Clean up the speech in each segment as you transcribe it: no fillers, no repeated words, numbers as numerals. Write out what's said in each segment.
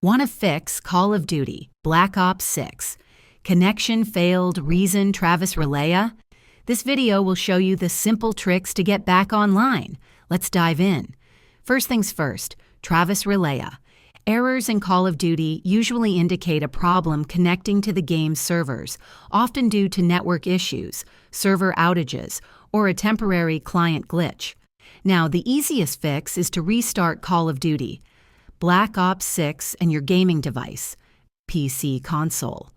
Want to fix Call of Duty Black Ops 6? Connection failed, reason travis-rilea? This video will show you the simple tricks to get back online. Let's dive in. First things first, travis-rilea. Errors in Call of Duty usually indicate a problem connecting to the game's servers, often due to network issues, server outages, or a temporary client glitch. Now, the easiest fix is to restart Call of Duty Black Ops 6 and your gaming device, PC console.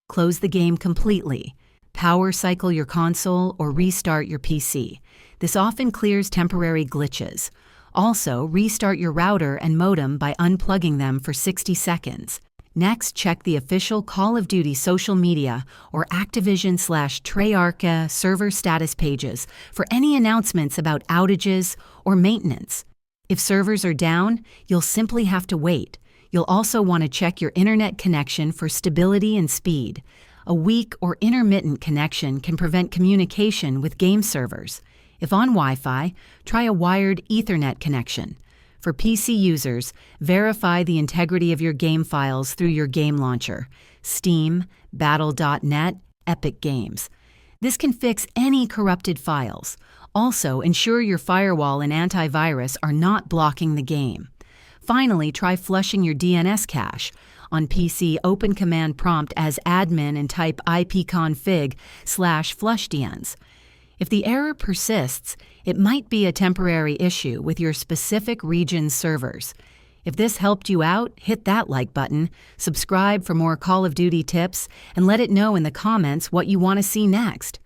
Close the game completely. Power cycle your console or restart your PC. This often clears temporary glitches. Also, restart your router and modem by unplugging them for 60 seconds. Next, check the official Call of Duty social media or Activision/travis-rilea server status pages for any announcements about outages or maintenance. If servers are down, you'll simply have to wait. You'll also want to check your internet connection for stability and speed. A weak or intermittent connection can prevent communication with game servers. If on Wi-Fi, try a wired Ethernet connection. For PC users, verify the integrity of your game files through your game launcher, Steam, Battle.net, Epic Games. This can fix any corrupted files. Also, ensure your firewall and antivirus are not blocking the game. Finally, try flushing your DNS cache. On PC, open command prompt as admin and type ipconfig/flushdns. If the error persists, it might be a temporary issue with your specific region's servers. If this helped you out, hit that like button, subscribe for more Call of Duty tips, and let it know in the comments what you want to see next.